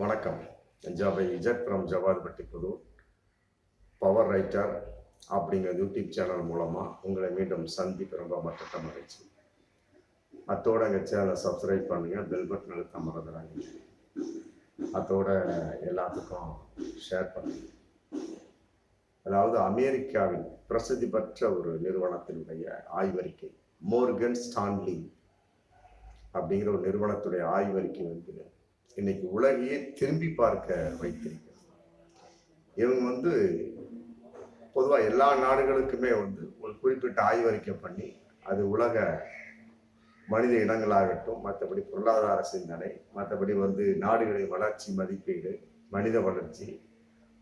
வணக்கம். ஜாபை இஜட் from Javadpatti Pudur. Power writer அப்படிங்கிற யூடியூப் சேனல் மூலமாக உங்களை மீண்டும் சந்திப்பு ரொம்ப மற்ற மகிழ்ச்சி. அத்தோட எங்கள் சேனலை சப்ஸ்கிரைப் பண்ணுங்கள், பெல் பட்டன் அழுத்த மறந்துடாங்க. அத்தோட எல்லாத்துக்கும் ஷேர் பண்ணுங்கள். அதாவது அமெரிக்காவின் பிரசித்தி பெற்ற ஒரு நிறுவனத்தினுடைய ஆய்வறிக்கை, மோர்கன் ஸ்டான்லி அப்படிங்கிற ஒரு நிறுவனத்துடைய ஆய்வறிக்கை வந்து இன்னைக்கு உலகையே திரும்பி பார்க்க வைத்திருக்கிறது. இவங்க பொதுவாக எல்லா நாடுகளுக்குமே ஒரு குறிப்பிட்ட ஆய்வறிக்கை பண்ணி அது உலக மனித இனங்களாகட்டும், மற்றபடி பொருளாதார சிந்தனை, மற்றபடி நாடுகளின் வளர்ச்சி மதிப்பீடு, மனித வளர்ச்சி,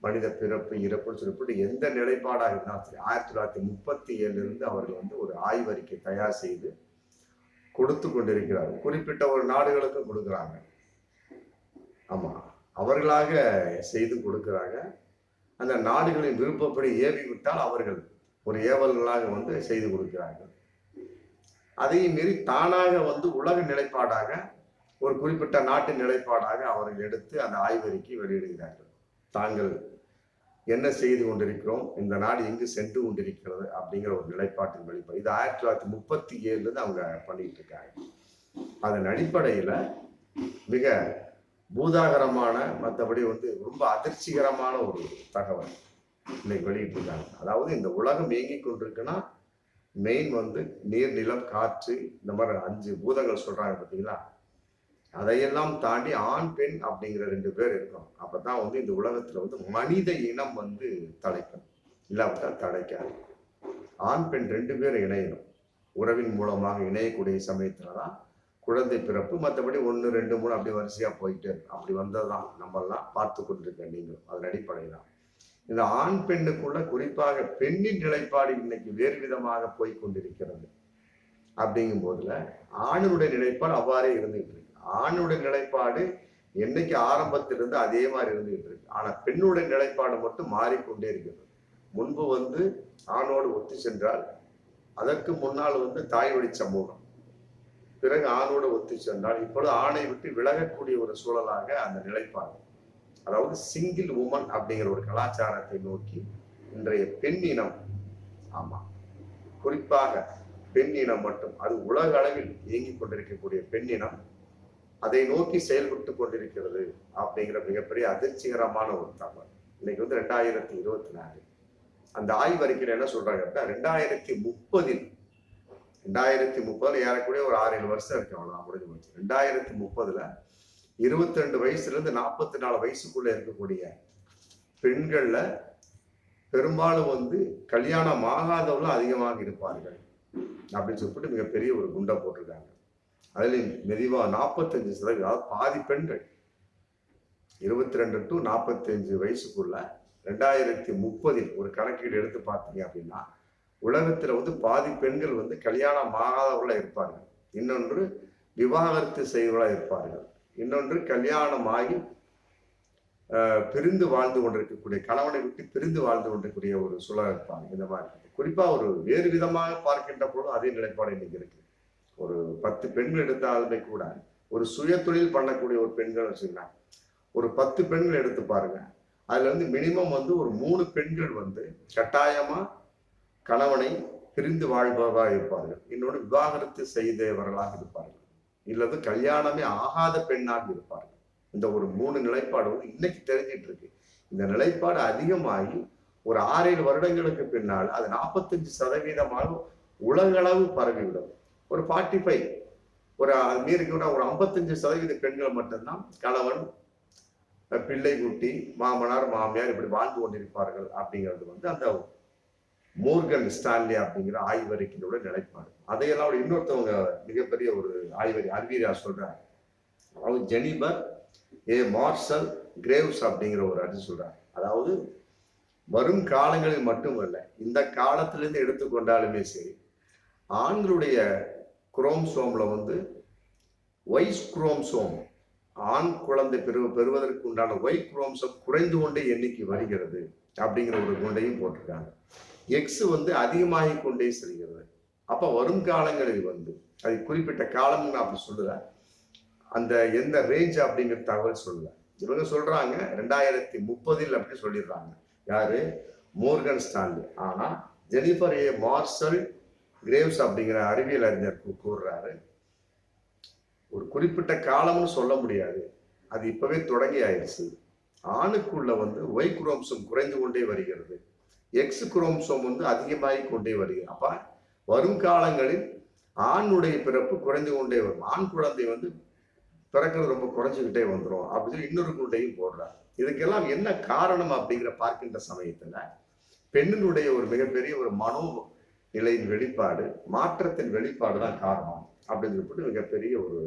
மனித பிறப்பு இறப்புன்னு சொல்லிட்டு எந்த நிலைப்பாடாக இருந்தாலும் சரி 1937 அவர்கள் ஒரு ஆய்வறிக்கை தயார் செய்து கொடுத்து கொண்டிருக்கிறார்கள். குறிப்பிட்ட ஒரு நாடுகளுக்கும் கொடுக்குறாங்க. ஆமா, அவர்களாக செய்து கொடுக்கிறாங்க. அந்த நாடுகளின் விருப்பப்படி ஏவி விட்டால் அவர்கள் ஒரு ஏவல்களாக செய்து கொடுக்கிறார்கள். அதையும் மீறி தானாக உலக நிலைப்பாடாக ஒரு குறிப்பிட்ட நாட்டின் நிலைப்பாடாக அவர்கள் எடுத்து அந்த ஆய்வறிக்கை வெளியிடுகிறார்கள். தாங்கள் என்ன செய்து கொண்டிருக்கிறோம், இந்த நாடு எங்கு சென்று கொண்டிருக்கிறது அப்படிங்கிற ஒரு நிலைப்பாட்டின் வெளிப்பாடு. இது 1937 அவங்க பண்ணிட்டு இருக்காங்க. அதன் அடிப்படையில மிக பூதாகரமான, மற்றபடி ரொம்ப அதிர்ச்சிகரமான ஒரு தகவல் இன்னைக்கு வெளியிட்டிருக்காங்க. அதாவது இந்த உலகம் இயங்கிக் கொண்டிருக்குன்னா மெயின் நீர், நிலம், காற்று, இந்த மாதிரி 5 பூதங்கள் சொல்றாங்க பார்த்தீங்களா. அதையெல்லாம் தாண்டி ஆண் பெண் அப்படிங்கிற 2 பேர் இருக்கணும். அப்பதான் இந்த உலகத்துல மனித இனம் தலைக்கணும், இல்லாவிட்டால் தலைக்காது. ஆண் பெண் 2 பேர் இணையணும். உறவின் மூலமாக இணையக்கூடிய சமயத்துலதான் குழந்தை பிறப்பு. மற்றபடி 1, 2, 3 அப்படி வரிசையா போயிட்டு அப்படி வந்ததுதான் நம்மெல்லாம் பார்த்து கொண்டிருக்க நீங்கள். அதன் அடிப்படைதான் இந்த ஆண் பெண்ணுக்குள்ள குறிப்பாக பெண்ணின் நிலைப்பாடு இன்னைக்கு வேறு விதமாக போய் கொண்டிருக்கிறது. அப்படிங்கும் போதுல ஆணுடைய நிலைப்பாடு அவ்வாறே இருந்துகிட்டு இருக்கு. ஆணுடைய நிலைப்பாடு என்னைக்கு ஆரம்பத்திலிருந்து அதே மாதிரி இருந்துகிட்டு இருக்கு. ஆனா பெண்ணுடைய நிலைப்பாடு மட்டும் மாறிக்கொண்டே இருக்கிறது. முன்பு ஆணோடு ஒத்து சென்றால், அதற்கு முன்னால் தாய் வழி சமூகம், பிறகு ஆணோடு ஒத்து சென்றால் இப்பொழுது ஆணை விட்டு விலகக்கூடிய ஒரு சூழலாக அந்த நிலைப்பாடு, அதாவது சிங்கிள் உமன் அப்படிங்கிற ஒரு கலாச்சாரத்தை நோக்கி இன்றைய பெண் இனம், ஆமா குறிப்பாக பெண் இனம் மட்டும், அது உலக அளவில் இயங்கிக் கொண்டிருக்கக்கூடிய பெண் இனம் அதை நோக்கி செயல்பட்டு கொண்டிருக்கிறது அப்படிங்கிற மிகப்பெரிய அதிர்ச்சிகரமான ஒரு தகவல். இன்னைக்கு 2024 அந்த ஆய்வறிக்கையில் என்ன சொல்றாங்க அப்படின்னா 2030 ஏறக்கூடிய ஒரு 6-7 வருஷம் இருக்கு, அவ்வளவுதான், முடிஞ்சு போச்சு. 2030 22 வயசுல இருந்து 44 வயசுக்குள்ள இருக்கக்கூடிய பெண்கள்ல பெரும்பாலும் கல்யாணம் ஆகாதவர்களும் அதிகமாக இருப்பார்கள் அப்படின்னு சொல்லிட்டு மிகப்பெரிய ஒரு குண்டை போட்டிருக்காங்க. அதுல மெதுவா 45%, அதாவது பாதி பெண்கள் 22 to 45 வயசுக்குள்ள 2030 ஒரு கணக்கீடு எடுத்து பார்த்தீங்க அப்படின்னா உலகத்துல பாதி பெண்கள் கல்யாணம் ஆகாதவர்களா இருப்பார்கள். இன்னொன்று விவாகரத்து செய்வர்களா இருப்பார்கள். இன்னொன்று கல்யாணம் ஆகி பிரிந்து வாழ்ந்து கொண்டிருக்கக்கூடிய, கணவனை விட்டு பிரிந்து வாழ்ந்து கொண்டிருக்கக்கூடிய ஒரு சூழல் இருப்பாங்க. இந்த மாதிரி குறிப்பா ஒரு வேறு விதமாக பார்க்கின்ற பொழுது அதே நிலைப்பாடு இன்னைக்கு இருக்கு. ஒரு 10 பெண்கள் எடுத்தாலுமே கூட ஒரு சுய தொழில் பண்ணக்கூடிய ஒரு பெண்கள் வச்சுக்கலாம், ஒரு 10 பெண்கள் எடுத்து பாருங்க, அதுல மினிமம் ஒரு 3 பெண்கள் கட்டாயமா கணவனை பிரிந்து வாழ்பவராக இருப்பார்கள். இன்னொன்று விவாகரத்து செய்தவர்களாக இருப்பார்கள், இல்லது கல்யாணமே ஆகாத பெண்ணாக இருப்பார்கள். இந்த ஒரு 3 நிலைப்பாடு இன்னைக்கு தெரிஞ்சிட்டு இருக்கு. இந்த நிலைப்பாடு அதிகமாகி ஒரு 6-7 வருடங்களுக்கு பின்னால் அது 45% உலகளவு பரவிவிடும். ஒரு 45, ஒரு மீறி கூட ஒரு 55% பெண்கள் மட்டும்தான் கணவன், பிள்ளை குட்டி, மாமனார், மாமியார் இப்படி வாழ்ந்து கொண்டிருப்பார்கள் அப்படிங்கிறது அந்த மோர்கன் ஸ்டான்லி அப்படிங்கிற ஆய்வறிக்கையோட நிலைப்பாடு. அதையெல்லாம் இன்னொருத்தவங்க மிகப்பெரிய ஒரு அறிவியலாளர் சொல்றாரு, அதாவது ஜெனிபர் ஏ மார்ஷல் கிரேவ்ஸ் அப்படிங்கிற ஒரு அறிஞர் சொல்றாரு. அதாவது வரும் காலங்களில் மட்டுமல்ல, இந்த காலத்திலிருந்து எடுத்துக்கொண்டாலுமே சரி, ஆண்களுடைய குரோம்சோம்ல ஒய் குரோம்சோம், ஆண் குழந்தை பெறுவதற்கு உண்டான ஒய் குரோம்சோம் குறைந்து கொண்டே எண்ணிக்கை வருகிறது அப்படிங்கிற ஒரு குண்டையும் போட்டிருக்காங்க. எக்ஸ் அதிகமாகி கொண்டே செல்கிறது. அப்ப வரும் காலங்களில் அது குறிப்பிட்ட காலம் அப்படி சொல்லுற அந்த எந்த ரேஞ்ச் அப்படிங்கிற தகவல் சொல்லல. இவங்க சொல்றாங்க 2030 அப்படி சொல்லிடுறாங்க. யாரு? Morgan Stanley. ஆனா ஜெனிஃபர் ஏ மார்ஷல் கிரேவ்ஸ் அப்படிங்கிற அறிவியல் அறிஞர் கூறுறாரு, ஒரு குறிப்பிட்ட காலம்னு சொல்ல முடியாது, அது இப்பவே தொடங்கி ஆயிடுச்சு. ஆணுக்குள்ள ஒய் குரோம்சோம் குறைந்து கொண்டே வருகிறது, எக்ஸ் குரோம்சோம் அதிகமாகி கொண்டே வருகிறது. அப்ப வரும் காலங்களில் ஆணுடைய பிறப்பு குறைந்து கொண்டே வரும். ஆண் குழந்தை பிறக்கிறது ரொம்ப குறைஞ்சுக்கிட்டே வந்துடும் அப்படின்னு சொல்லி இன்னொரு குண்டையும் போடுறார். இதுக்கெல்லாம் என்ன காரணம் அப்படிங்கிற பார்க்கின்ற சமயத்துல பெண்ணினுடைய ஒரு மிகப்பெரிய ஒரு மனோ நிலையின் வெளிப்பாடு, மாற்றத்தின் வெளிப்பாடு தான் காரணம் அப்படின்னு சொல்லிட்டு மிகப்பெரிய ஒரு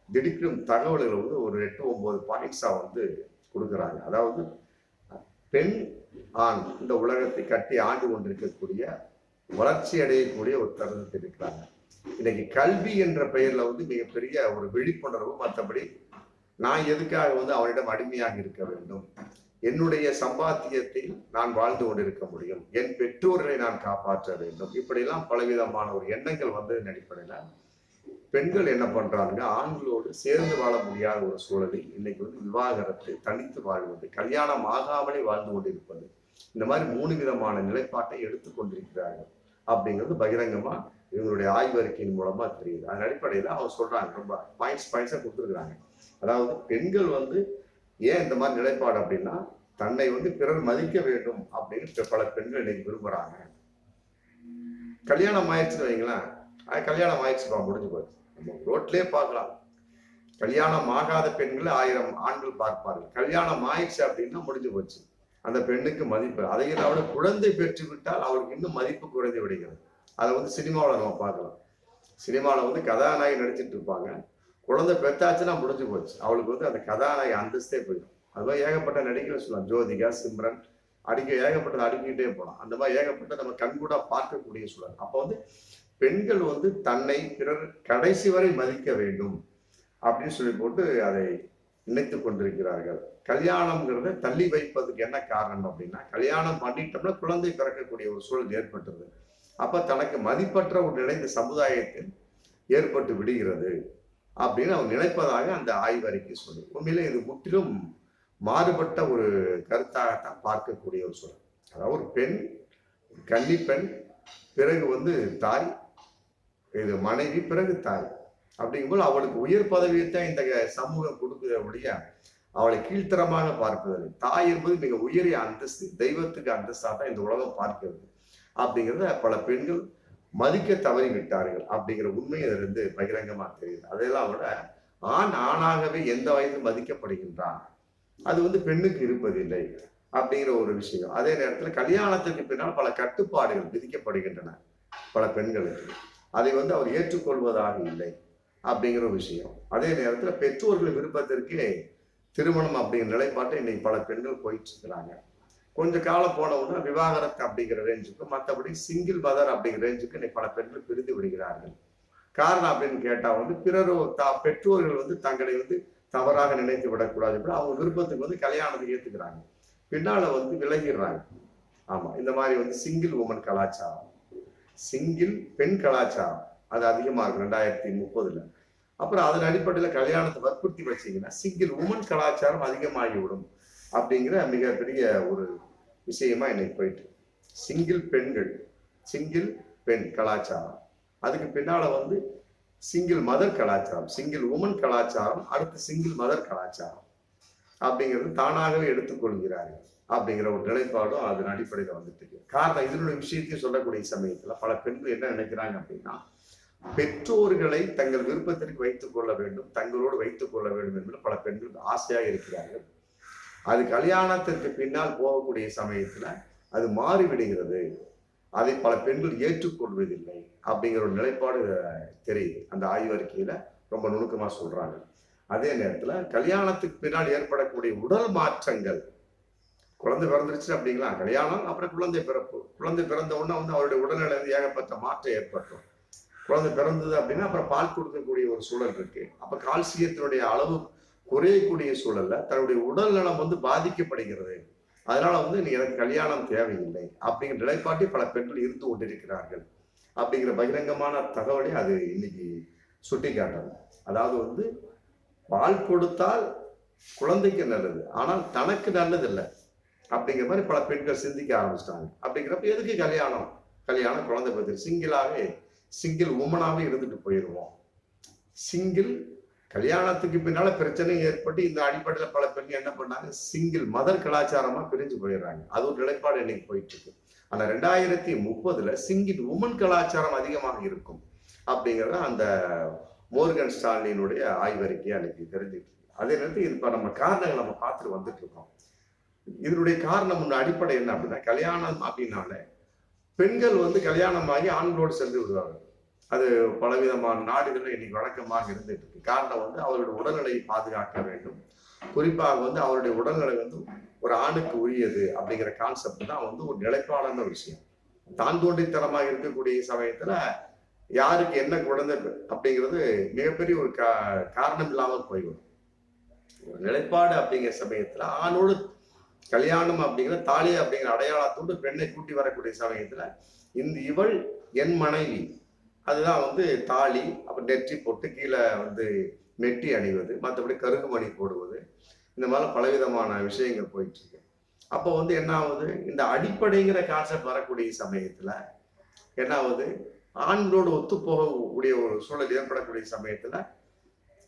திடுக்கிடும் தகவல்களை ஒரு 8-9 பாயிண்ட்ஸா கொடுக்குறாங்க. அதாவது பெண் ஆண் இந்த உலகத்தை கட்டி ஆண்டு கொண்டிருக்கக்கூடிய வளர்ச்சி அடையக்கூடிய ஒரு தருணத்தில் இருக்கிறாங்க. இன்னைக்கு கல்வி என்ற பெயர்ல மிகப்பெரிய ஒரு விழிப்புணர்வு, மற்றபடி நான் எதுக்காக அவனிடம் அடிமையாக இருக்க வேண்டும், என்னுடைய சம்பாத்தியத்தில் நான் வாழ்ந்து கொண்டிருக்க முடியும், என் பெற்றோர்களை நான் காப்பாற்ற வேண்டும், இப்படிலாம் பலவிதமான ஒரு எண்ணங்கள் வந்ததன் அடிப்படையில பெண்கள் என்ன பண்றாங்க, ஆண்களோடு சேர்ந்து வாழ முடியாத ஒரு சூழலில் இன்னைக்கு விவாகரத்து, தனித்து வாழ்வது, கல்யாணம் ஆகாமலே வாழ்ந்து கொண்டிருப்பது, இந்த மாதிரி 3 விதமான நிலைப்பாட்டை எடுத்துக்கொண்டிருக்கிறார்கள் அப்படிங்கிறது பகிரங்கமா இவங்களுடைய ஆய்வறிக்கையின் மூலமா தெரியுது. அதன் அடிப்படையில அவங்க சொல்றாங்க, ரொம்ப பாயிண்ட்ஸா கொடுத்துருக்காங்க. அதாவது பெண்கள் ஏன் இந்த மாதிரி நிலைப்பாடு அப்படின்னா, தன்னை பிறர் மதிக்க வேண்டும் அப்படின்னு பல பெண்கள் இன்னைக்கு விரும்புறாங்க. கல்யாணம் ஆயிடுச்சுன்னு வைங்களேன், கல்யாணம் ஆயிடுச்சுப்பா, முடிஞ்சு போச்சு. நம்ம ரோட்லயே பார்க்கலாம், கல்யாணம் ஆகாத பெண்களை 1000 ஆண்கள் பார்ப்பார்கள். கல்யாணம் ஆயிடுச்சு அப்படின்னா முடிஞ்சு போச்சு, அந்த பெண்ணுக்கு மதிப்பு. அதையும் அவளை குழந்தை பெற்று விட்டால் அவளுக்கு இன்னும் மதிப்பு குறைந்து விடுகிறது. அதை சினிமாவில் நம்ம பார்க்கலாம். சினிமாவில் கதாநாயகி நடிச்சிட்டு இருப்பாங்க, குழந்தை பெற்றாச்சுன்னா முடிஞ்சு போச்சு, அவளுக்கு அந்த கதாநாயகி அந்தஸ்தே போயிடும். அது மாதிரி ஏகப்பட்ட நடிகர்கள் சொல்லலாம், ஜோதிகா, சிம்ரன், ஏகப்பட்டது அடுக்கிட்டே போகலாம். அந்த மாதிரி ஏகப்பட்ட நம்ம கண்கூடா பார்க்கக்கூடிய சூழல். அப்போ பெண்கள் தன்னை பிறர் கடைசி வரை மதிக்க வேண்டும் அப்படின்னு சொல்லி போட்டு அதை நினைத்து கொண்டிருக்கிறார்கள். கல்யாணம்ங்கிறத தள்ளி வைப்பதுக்கு என்ன காரணம் அப்படின்னா, கல்யாணம் பண்ணிட்டோம்னா குழந்தை பிறக்கக்கூடிய ஒரு சூழல் ஏற்பட்டுருது. அப்ப தனக்கு மதிப்பற்ற ஒரு நிலை இந்த சமுதாயத்தில் ஏற்பட்டு விடுகிறது அப்படின்னு அவர் நினைப்பதாக அந்த ஆய்வறிக்கை சொல்லு. உண்மையிலே இது முற்றிலும் மாறுபட்ட ஒரு கருத்தாகத்தான் பார்க்கக்கூடிய ஒரு சூழல். அதாவது ஒரு பெண், கன்னி பெண், பிறகு தாய், இது மனைவி, பிறகு தாய் அப்படிங்கும்போது அவளுக்கு உயர் பதவியைத்தான் இந்த சமூகம் கொடுக்கிறபடிய அவளை கீழ்த்தரமாக பார்ப்பதில்லை. தாய் என்பது மிக உயரிய அந்தஸ்து, தெய்வத்துக்கு அந்தஸ்தாக தான் இந்த உலகம் பார்க்கிறது அப்படிங்கிறத பல பெண்கள் மதிக்க தவறி விட்டார்கள் அப்படிங்கிற உண்மை அதிலிருந்து பகிரங்கமா தெரியுது. அதெல்லாம் விட ஆண் ஆணாகவே எந்த வயதில் மதிக்கப்படுகின்றான், அது பெண்ணுக்கு இருப்பதில்லை அப்படிங்கிற ஒரு விஷயம். அதே நேரத்தில் கல்யாணத்துக்கு பின்னால் பல கட்டுப்பாடுகள் விதிக்கப்படுகின்றன பல பெண்களுக்கு, அதை அவர் ஏற்றுக்கொள்வதாக இல்லை அப்படிங்கிற ஒரு விஷயம். அதே நேரத்தில் பெற்றோர்கள் விருப்பத்திற்கே திருமணம் அப்படிங்கிற நிலைப்பாட்டை இன்னைக்கு பல பெண்கள் போயிட்டு இருக்கிறாங்க. கொஞ்ச காலம் போனவுடனே விவாகரத்து அப்படிங்கிற ரேஞ்சுக்கு, மற்றபடி சிங்கிள் மதர் அப்படிங்கிற ரேஞ்சுக்கு இன்னைக்கு பல பெண்கள் பிரிந்து விடுகிறார்கள். காரணம் அப்படின்னு கேட்டா பிறரோ பெற்றோர்கள் தங்களை தவறாக நினைத்து விடக்கூடாது, அவங்க விருப்பத்துக்கு கல்யாணத்தை ஏத்துக்கிறாங்க, பின்னால விலகிடுறாங்க. ஆமா, இந்த மாதிரி சிங்கிள் உமன் கலாச்சாரம், சிங்கிள் பெண் கலாச்சாரம் அது அதிகமா இருக்கு 2030. அப்புறம் அதன் அடிப்படையில் கல்யாணத்தை வற்புறுத்தி வச்சீங்கன்னா சிங்கிள் உமன் கலாச்சாரம் அதிகமாகிவிடும் அப்படிங்கிற மிகப்பெரிய ஒரு விஷயமா இன்னைக்கு போயிட்டு, சிங்கிள் பெண்கள், சிங்கிள் பெண் கலாச்சாரம், அதுக்கு பின்னால சிங்கிள் மதர் கலாச்சாரம், சிங்கிள் உமன் கலாச்சாரம், அடுத்து சிங்கிள் மதர் கலாச்சாரம் அப்படிங்கிறது தானாகவே எடுத்துக்கொள்கிறார்கள் அப்படிங்கிற ஒரு நிலைப்பாடும் அதன் அடிப்படையில் வந்துட்டு இருக்கு. காரணம், இதனுடைய விஷயத்தையும் சொல்லக்கூடிய சமயத்துல பல பெண்கள் என்ன நினைக்கிறாங்க அப்படின்னா, பெற்றோர்களை தங்கள் விருப்பத்திற்கு வைத்துக் கொள்ள வேண்டும், தங்களோடு வைத்துக் கொள்ள வேண்டும் என்று பல பெண்கள் ஆசையாக இருக்கிறார்கள். அது கல்யாணத்திற்கு பின்னால் போகக்கூடிய சமயத்துல அது மாறிவிடுகிறது, அதை பல பெண்கள் ஏற்றுக்கொள்வதில்லை அப்படிங்கிற ஒரு நிலைப்பாடு தெரியுது. அந்த ஆய்வறிக்கையில ரொம்ப நுணுக்கமா சொல்றாங்க. அதே நேரத்துல கல்யாணத்துக்கு பின்னால் ஏற்படக்கூடிய உடல் மாற்றங்கள், குழந்தை பிறந்துருச்சு அப்படிங்களா, கல்யாணம், அப்புறம் குழந்தை பிறப்பு, குழந்தை பிறந்த உடனே அவருடைய உடல்நிலை ஏகப்பட்ட மாற்றம் ஏற்பட்டோம். குழந்தை பிறந்தது அப்படின்னா அப்புறம் பால் கொடுக்கக்கூடிய ஒரு சூழல் இருக்கு. அப்ப கால்சியத்தினுடைய அளவு குறையக்கூடிய சூழல்ல தன்னுடைய உடல் நலம் பாதிக்கப்படுகிறது. அதனால எனக்கு கல்யாணம் தேவையில்லை அப்படிங்கிற நிலைப்பாட்டை பல பெண்கள் இருந்து கொண்டிருக்கிறார்கள் அப்படிங்கிற பகிரங்கமான தகவலை அது இன்னைக்கு சுட்டி காட்டணும். அதாவது பால் கொடுத்தால் குழந்தைக்கு நல்லது, ஆனால் தனக்கு நல்லது இல்லை அப்படிங்கிற மாதிரி பல பெண்கள் சிந்திக்க ஆரம்பிச்சிட்டாங்க. அப்படிங்கிறப்ப எதுக்கு கல்யாணம், குழந்தை பற்றி சிங்கிளாகவே சிங்கிள் உமனாகவே இருந்துட்டு போயிடுவோம். சிங்கிள் கல்யாணத்துக்கு பின்னால பிரச்சனை ஏற்பட்டு இந்த அடிப்படையில் பல பெண்கள் என்ன பண்ணாங்க, சிங்கிள் மதர் கலாச்சாரமா பிரிஞ்சு போயிடுறாங்க. அது ஒரு நிலைப்பாடு இன்னைக்கு போயிட்டு இருக்கு. ஆனா 2030 சிங்கிள் உமன் கலாச்சாரம் அதிகமாக இருக்கும் அப்படிங்கிறத அந்த மோர்கன் ஸ்டான்லியினுடைய ஆய்வறிக்கையை அன்னைக்கு தெரிஞ்சுட்டு. அதே நேரத்தில் இப்ப நம்ம காரணங்கள் நம்ம பார்த்துட்டு வந்துட்டு இருக்கோம். இதனுடைய காரணம் அடிப்படை என்ன அப்படின்னா, கல்யாணம் அப்படின்னாலே பெண்கள் கல்யாணமாகி ஆண்களோடு சென்று விடுவார்கள். அது பலவிதமான நாடுகளில் இன்னைக்கு வழக்கமாக இருந்துட்டு இருக்கு. காரணம் அவருடைய உடல்நிலையை பாதுகாக்க வேண்டும். குறிப்பாக அவருடைய உடல்நிலை ஒரு ஆணுக்கு உரியது அப்படிங்கிற கான்செப்ட் தான் ஒரு நிலைப்பாடான விஷயம். தான் தோன்றித்தனமாக இருக்கக்கூடிய சமயத்துல யாருக்கு என்ன குழந்தை அப்படிங்கிறது மிகப்பெரிய ஒரு காரணம் இல்லாமல் போய்விடும். ஒரு நிலைப்பாடு அப்படிங்கிற சமயத்துல ஆணோடு கல்யாணம் அப்படிங்கிற தாலி அப்படிங்கிற அடையாளத்தோடு பெண்ணை கூட்டி வரக்கூடிய சமயத்துல இவள் என் மனைவி, அதுதான் தாலி, அப்புறம் நெற்றி போட்டு கீழே மெட்டி அணிவது, மற்றபடி கருகுமணி போடுவது, இந்த மாதிரி பலவிதமான விஷயங்கள் போயிட்டு இருக்கு. அப்போ என்ன ஆகுது, இந்த அடிப்படைங்கிற கான்செப்ட் வரக்கூடிய சமயத்துல என்ன ஆகுது, ஆண்களோடு ஒத்து போகக்கூடிய ஒரு சூழல் ஏற்படக்கூடிய சமயத்துல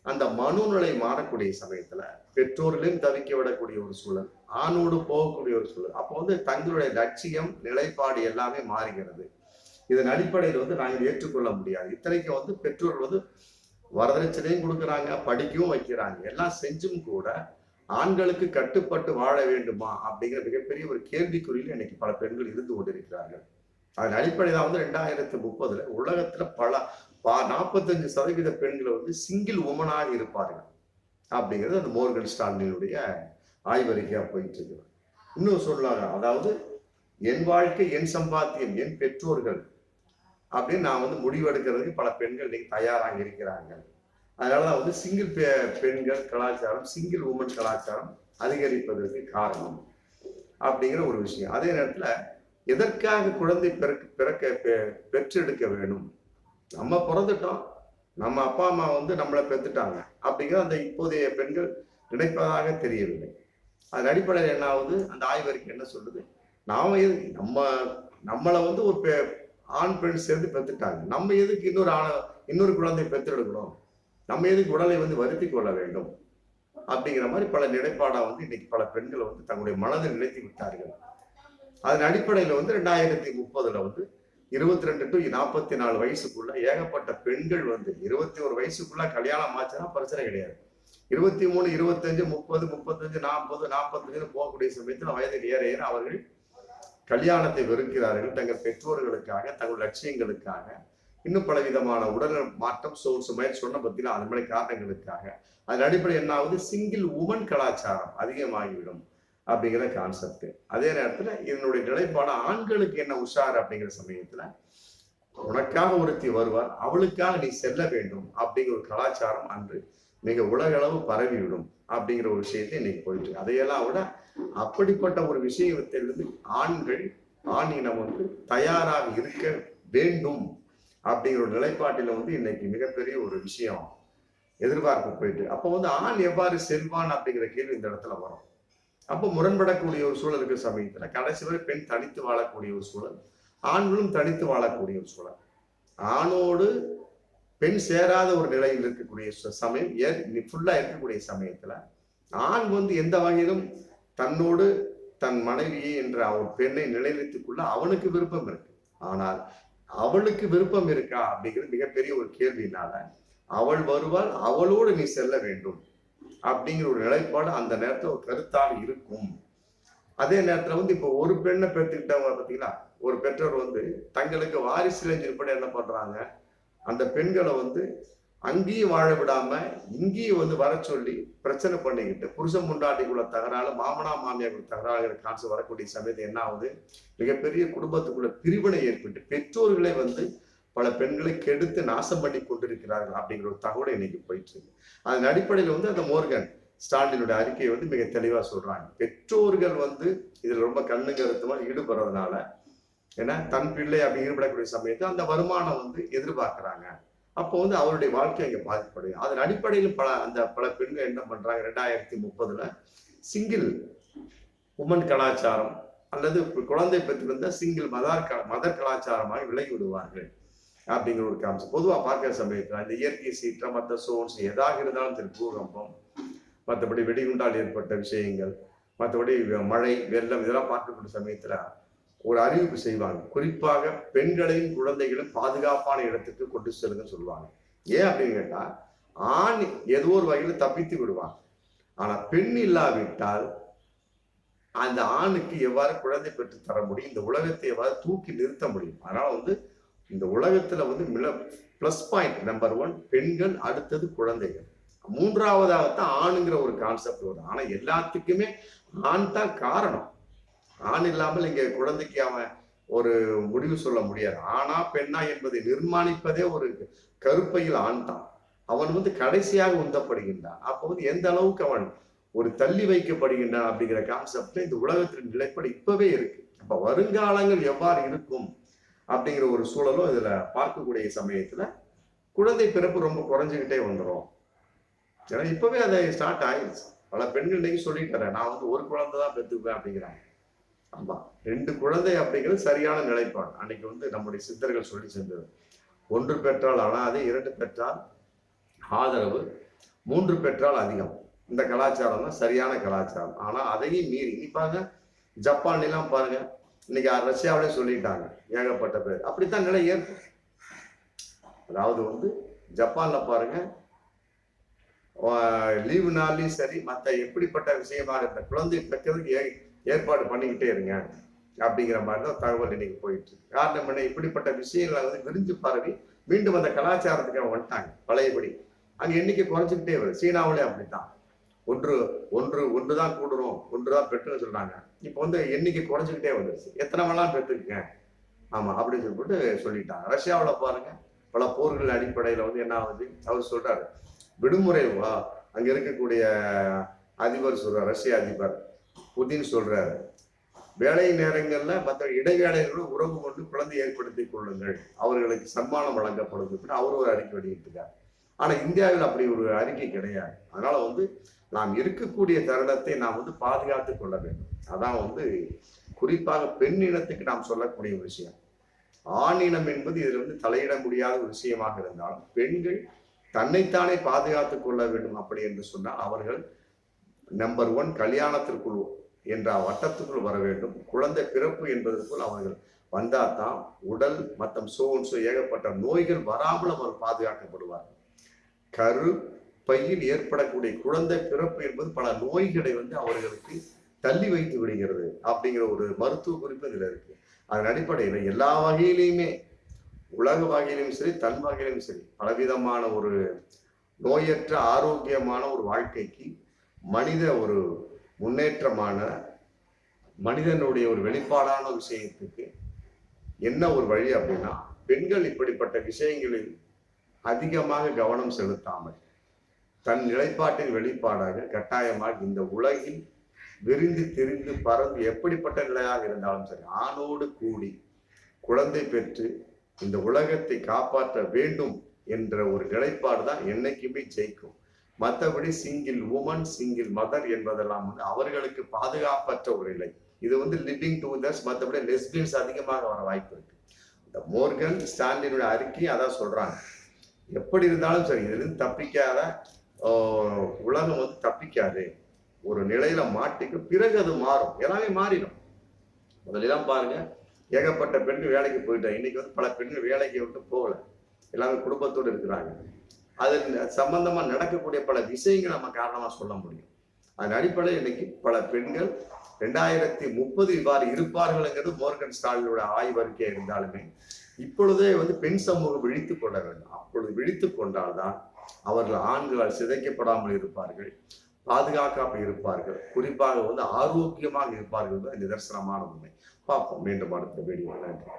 அந்த மனோநிலை மாறக்கூடிய சமயத்துல பெற்றோர்களையும் தவிக்க விடக்கூடிய ஒரு சூழல், ஆணோடு போகக்கூடிய ஒரு சூழல். அப்போ தங்களுடைய லட்சியம் நிலைப்பாடு எல்லாமே மாறுகிறது. இதன் அடிப்படையில் நாங்கள் ஏற்றுக்கொள்ள முடியாது. இத்தனைக்கு பெற்றோர்கள் வரதட்சணையும் கொடுக்குறாங்க, படிக்கவும் வைக்கிறாங்க, எல்லாம் செஞ்சும் கூட ஆண்களுக்கு கட்டுப்பட்டு வாழ வேண்டுமா அப்படிங்கிற மிகப்பெரிய ஒரு கேள்விக்குறியில் இன்னைக்கு பல பெண்கள் இருந்து கொண்டிருக்கிறார்கள். அதன் அடிப்படையில் 2030 உலகத்துல பல 45% பெண்கள் சிங்கிள் உமனாக இருப்பார்கள் அப்படிங்கிறது அந்த மோர்கன் ஸ்டான்லியினுடைய ஆய்வறிக்கையா போயிட்டு இருக்கு. இன்னும் சொல்லலாம், அதாவது என் வாழ்க்கை, என் சம்பாத்தியம், என் பெற்றோர்கள் அப்படின்னு நான் முடிவெடுக்கிறதுக்கு பல பெண்கள் இன்னைக்கு தயாராக இருக்கிறாங்க. அதனாலதான் சிங்கிள் பெண்கள் கலாச்சாரம், சிங்கிள் உமன் கலாச்சாரம் அதிகரிப்பதற்கு காரணம் அப்படிங்கிற ஒரு விஷயம். அதே நேரத்துல எதற்காக குழந்தை பெற்றெடுக்க வேணும், நம்ம பிறந்துட்டோம், நம்ம அப்பா அம்மா நம்மளை பெற்றுட்டாங்க அப்படிங்கிற அந்த இப்போதைய பெண்கள் நினைப்பதாக தெரியவில்லை. அதன் அடிப்படையில் என்ன ஆகுது, அந்த ஆய்வறிக்கை என்ன சொல்லுது, நம்மளை ஒரு ஆண் பெண் சேர்ந்து பெற்றுட்டாங்க, நம்ம எதுக்கு இன்னொரு குழந்தை பெற்றெடுக்கணும், நம்ம எதுக்கு உடலை வருத்தி கொள்ள வேண்டும் அப்படிங்கிற மாதிரி பல நிலைப்பாடா இன்னைக்கு பல பெண்கள் தங்களுடைய மனதை நினைத்து விட்டார்கள். அதன் அடிப்படையில் 2030 22 to 44 வயசுக்குள்ள ஏகப்பட்ட பெண்கள் 21 வயசுக்குள்ள கல்யாணம் ஆச்சுன்னா பிரச்சனை கிடையாது. 23, 25, 30, 35, 40, 45 போகக்கூடிய சமயத்தில் வயதில் ஏற ஏற அவர்கள் கல்யாணத்தை வெறுக்கிறார்கள். தங்கள் பெற்றோர்களுக்காக, தங்கள் லட்சியங்களுக்காக, இன்னும் பல விதமான உடல் மாற்றம் சொன்ன பத்தில அந்த மாதிரி காரணங்களுக்காக. அதன் அடிப்படை என்ன ஆகுது, சிங்கிள் உமன் கலாச்சாரம் அதிகமாகிவிடும் அப்படிங்கிற கான்செப்ட். அதே நேரத்துல இதனுடைய நிலைப்பாடு ஆண்களுக்கு என்ன உஷார் அப்படிங்கிற சமயத்துல உனக்காக ஒருத்தி வருவார், அவளுக்காக நீ செல்ல வேண்டும் அப்படிங்கிற ஒரு கலாச்சாரம் அன்று மிக உலகளவு பரவிவிடும் அப்படிங்கிற ஒரு விஷயத்தை இன்னைக்கு போயிட்டு. அதையெல்லாம் விட அப்படிப்பட்ட ஒரு விஷயத்திலிருந்து ஆண் இனம் தயாராக இருக்க வேண்டும் அப்படிங்கிற ஒரு நிலைப்பாட்டில இன்னைக்கு மிகப்பெரிய ஒரு விஷயம் எதிர்பார்ப்பு போயிட்டு. அப்போ ஆண் எவ்வாறு செல்வான் அப்படிங்கிற கேள்வி இந்த இடத்துல வரும். அப்போ முரண்படக்கூடிய ஒரு சூழல் இருக்கிற சமயத்துல கடைசி வரை பெண் தனித்து வாழக்கூடிய ஒரு சூழல், ஆண்களும் தனித்து வாழக்கூடிய ஒரு சூழல், ஆணோடு பெண் சேராத ஒரு நிலையில் இருக்கக்கூடிய சமயம் ஃபுல்லா இருக்கக்கூடிய சமயத்துல ஆண் எந்த வகையிலும் தன்னோடு தன் மனைவியை என்ற ஒரு பெண்ணை நிலைநிறுத்திக் கொள்ள அவனுக்கு விருப்பம் இருக்கு. ஆனால் அவளுக்கு விருப்பம் இருக்கா அப்படிங்கிறது மிகப்பெரிய ஒரு கேள்வினால அவள் வருவாள், அவளோடு நீ செல்ல வேண்டும் அப்படிங்கிற ஒரு நிலைப்பாடு அந்த நேரத்துல ஒரு கருத்தாக இருக்கும். அதே நேரத்துல இப்போ ஒரு பெண்ணை பெற்றுக்கிட்டவங்க பார்த்தீங்களா, ஒரு பெற்றோர் தங்களுக்கு வாரிசு இளைஞர்படி என்ன பண்றாங்க, அந்த பெண்களை அங்கேயும் வாழ விடாம இங்கேயும் வர சொல்லி பிரச்சனை பண்ணிக்கிட்டு புருஷன் முண்டாட்டிக்குள்ள தகராறு, மாமனா மாமியாருக்குள்ள தகராறுங்கிற கான்செப்ட் வரக்கூடிய சமயத்தை என்ன ஆகுது, மிகப்பெரிய குடும்பத்துக்குள்ள பிரிவினை ஏற்பட்டு பெற்றோர்களே பல பெண்களை கெடுத்து நாசம் பண்ணி கொண்டிருக்கிறார்கள் அப்படிங்கிற ஒரு தகவல் இன்னைக்கு போயிட்டு இருக்கு. அதன் அடிப்படையில் அந்த மோர்கன் ஸ்டான்லியினுடைய அறிக்கையை மிக தெளிவா சொல்றாங்க. பெற்றோர்கள் இதுல ரொம்ப கண்ணு கருத்துமா ஈடுபடுறதுனால ஏன்னா தன் பிள்ளை அப்படி ஈடுபடக்கூடிய சமயத்தில் அந்த வருமானம் எதிர்பார்க்கிறாங்க. அப்போ வந்து அவருடைய வாழ்க்கை அங்கே பாதிப்படையும். அதன் அடிப்படையில் பல பெண்கள் என்ன பண்றாங்க, 2030 சிங்கிள் உமன் கலாச்சாரம் அல்லது குழந்தை பெற்றிருந்த சிங்கிள் மதர் கலாச்சாரமாக விலகி விடுவார்கள் அப்படிங்கிற ஒரு கான்செப்ட். பொதுவாக பார்க்கிற சமயத்தில் அந்த இயற்கை சீற்றம் மற்ற சோர்ஸ் எதாக இருந்தாலும் சரி, பூகம்பம், மற்றபடி வெடிகுண்டால் ஏற்பட்ட விஷயங்கள், மற்றபடி மழை வெள்ளம் இதெல்லாம் பார்க்கக்கூடிய சமயத்துல ஒரு அறிவிப்பு செய்வாங்க. குறிப்பாக பெண்களையும் குழந்தைகளும் பாதுகாப்பான இடத்துக்கு கொண்டு செல்லுங்கன்னு சொல்லுவாங்க. ஏன் அப்படின்னு கேட்டா, ஆண் ஏதோ ஒரு வகையில தப்பித்து விடுவாங்க. ஆனா பெண் இல்லாவிட்டால் அந்த ஆணுக்கு எவ்வாறு குழந்தை பெற்று தர முடியும், இந்த உலகத்தை எவ்வாறு தூக்கி நிறுத்த முடியும். அதனால வந்து இந்த உலகத்துல வந்து பிளஸ் பாயிண்ட் நம்பர் 1 பெண்கள், அடுத்தது குழந்தைகள், மூன்றாவதாகத்தான் ஆணுங்கிற ஒரு கான்செப்ட் வரும். ஆனா எல்லாத்துக்குமே ஆண் தான் காரணம். ஆண் இல்லாமல் இங்க குழந்தைக்கு அவன் ஒரு முடிவு சொல்ல முடியாது. ஆணா பெண்ணா என்பதை நிர்மாணிப்பதே ஒரு கருப்பையில் ஆண் தான். அவன் வந்து கடைசியாக உந்தப்படுகின்றான். அப்போ வந்து எந்த அளவுக்கு அவன் ஒரு தள்ளி வைக்கப்படுகின்றான் அப்படிங்கிற கான்செப்ட் இந்த உலகத்தின் நிலைப்படி இப்பவே இருக்கு. அப்ப வருங்காலங்கள் எவ்வாறு இருக்கும் அப்படிங்கிற ஒரு சூழலும் இதுல பார்க்கக்கூடிய சமயத்துல குழந்தை பிறப்பு ரொம்ப குறைஞ்சுக்கிட்டே வந்துடும். ஏன்னா இப்பவே அதை ஸ்டார்ட் ஆயிடுச்சு. பல பெண்கள் இன்னைக்கு சொல்லிட்டு நான் வந்து ஒரு குழந்தை தான் பெற்றுப்பேன் அப்படிங்கிறாங்க. ஆமா, 2 குழந்தை அப்படிங்கிறது சரியான நிலைப்பாடு. அன்னைக்கு வந்து நம்முடைய சித்தர்கள் சொல்லி சென்றது. 1 பெற்றால் அனாதை, 2 பெற்றால் ஆதரவு, 3 பெற்றால் அதிகம். இந்த கலாச்சாரம் தான் சரியான கலாச்சாரம். ஆனா அதையும் மீறி நீ பாருங்க, ஜப்பான் எல்லாம் பாருங்க, இன்னைக்கு ரஷ்யாவிலே சொல்லிட்டாங்க ஏகப்பட்ட பேர். அப்படித்தான் நிலை ஏற்படும். அதாவது வந்து ஜப்பான்ல பாருங்க, லீவு நாள்லயும் சரி, மற்ற எப்படிப்பட்ட விஷயமாக இருந்த குழந்தை பெற்றதுக்கு ஏற்பாடு பண்ணிக்கிட்டே இருங்க அப்படிங்கிற மாதிரி தான் தகவல் இன்னைக்கு போயிட்டு இருக்கு. காரணம் என்ன, இப்படிப்பட்ட விஷயங்களை வந்து விரிஞ்சு பரவி மீண்டும் அந்த கலாச்சாரத்துக்கு வந்துட்டாங்க பழையபடி. அங்க எண்ணிக்கை குறைஞ்சிக்கிட்டே வருது. சீனாவிலே அப்படித்தான். ஒன்று தான் கூடுறோம், 1 தான் பெற்றுன்னு சொல்றாங்க. இப்போ வந்து எண்ணிக்கை குறைஞ்சிக்கிட்டே வந்துருச்சு. எத்தனை வேணாலும் பெற்றுக்குங்க, ஆமா அப்படின்னு சொல்லிட்டு சொல்லிட்டாங்க. ரஷ்யாவில் பாருங்க, பல போர்கள் அடிப்படையில வந்து என்ன ஆகுது, அவர் சொல்றாரு விடுமுறை அங்க இருக்கக்கூடிய அதிபர் சொல்றார், ரஷ்ய அதிபர் புதின் சொல்றாரு, வேலை நேரங்கள்ல மற்ற இடைவேளைகளோடு உறவு கொண்டு குழந்தை ஏற்படுத்திக் கொள்ளுங்கள், அவர்களுக்கு சன்மானம் வழங்கப்படும் அவரு ஒரு அறிக்கை வெளியிட்டிருக்காரு. ஆனா இந்தியாவில் அப்படி ஒரு அறிக்கை கிடையாது. அதனால வந்து நாம் இருக்கக்கூடிய தருணத்தை நாம் வந்து பாதுகாத்துக் கொள்ள வேண்டும். அதான் வந்து குறிப்பாக பெண் இனத்துக்கு நாம் சொல்லக்கூடிய விஷயம். ஆணினம் என்பது இதுல வந்து தலையிட முடியாத ஒரு விஷயமாக இருந்தாலும் பெண்கள் தன்னைத்தானே பாதுகாத்துக் கொள்ள வேண்டும். அப்படி என்று சொன்னால் அவர்கள் நம்பர் 1 கல்யாணத்திற்குள் என்ற வட்டத்துக்குள் வர வேண்டும். குழந்தை பிறப்பு என்பதற்குள் அவர்கள் வந்தால்தான் உடல் மற்றும் ஏகப்பட்ட நோய்கள் வராமல் அவர் பாதுகாக்கப்படுவார்கள். கரு பையில் ஏற்படக்கூடிய குழந்தை பிறப்பு என்பது பல நோய்களை வந்து அவர்களுக்கு தள்ளி வைத்து விடுகிறது அப்படிங்கிற ஒரு மருத்துவ குறிப்பு இதுல இருக்கு. அதன் அடிப்படையில் எல்லா வகையிலையுமே, உலக வகையிலும் சரி, தன் வகையிலும் சரி, பலவிதமான ஒரு நோயற்ற ஆரோக்கியமான ஒரு வாழ்க்கைக்கு, மனித ஒரு முன்னேற்றமான மனிதனுடைய ஒரு வெளிப்பாடான விஷயத்துக்கு என்ன ஒரு வழி அப்படின்னா, பெண்கள் இப்படிப்பட்ட விஷயங்களில் அதிகமாக கவனம் செலுத்தாமல் தன் நிலைப்பாட்டின் வெளிப்பாடாக கட்டாயமாக இந்த உலகில் விரிந்து திரிந்து பறந்து எப்படிப்பட்ட நிலையாக இருந்தாலும் சரி ஆணோடு கூடி குழந்தை பெற்று இந்த உலகத்தை காப்பாற்ற வேண்டும் என்ற ஒரு நிலைப்பாடு தான் என்னைக்குமே ஜெயிக்கும். மற்றபடி சிங்கிள் உமன், சிங்கிள் மதர் என்பதெல்லாம் வந்து அவர்களுக்கு பாதுகாப்பற்ற ஒரு நிலை. இது வந்து லிவிங் டுகெதர்ஸ், மற்றபடி லெஸ்பியன்ஸ் அதிகமாக வர வாய்ப்பு இருக்கு. இந்த மோர்கன் ஸ்டான்லினுடைய அறிக்கை அதான் சொல்றாங்க. எப்படி இருந்தாலும் சரி, இதிலிருந்து தப்பிக்காத உலகம் வந்து தப்பிக்காது. ஒரு நிலையில மாட்டிக்கு பிறகு அது மாறும், எல்லாமே மாறிடும். முதலெல்லாம் பாருங்க, ஏகப்பட்ட பெண்கள் வேலைக்கு போயிட்டாங்க. இன்னைக்கு வந்து பல பெண்கள் வேலைக்கு விட்டு போகல, எல்லாமே குடும்பத்தோடு இருக்கிறாங்க. அது சம்பந்தமா நடக்கக்கூடிய பல விஷயங்கள் நம்ம காரணமா சொல்ல முடியும். அதன் அடிப்படையில் இன்னைக்கு பல பெண்கள் 2030 இவ்வாறு இருப்பார்கள்ங்கிறது மோர்கன் ஸ்டாலினோட ஆய்வறிக்கை இருந்தாலுமே இப்பொழுதே வந்து பெண் சமூகம் விழித்துக் கொள்ள வேண்டும். அப்பொழுது விழித்துக் கொண்டால்தான் அவர்கள் ஆண்களால் சிதைக்கப்படாமல் இருப்பார்கள், பாதுகாக்காமல் இருப்பார்கள், குறிப்பாக வந்து ஆரோக்கியமாக இருப்பார்கள். நிதர்சனமான உண்மை. பார்ப்போம் மீண்டும் அடுத்த வீடியோ. நன்றி.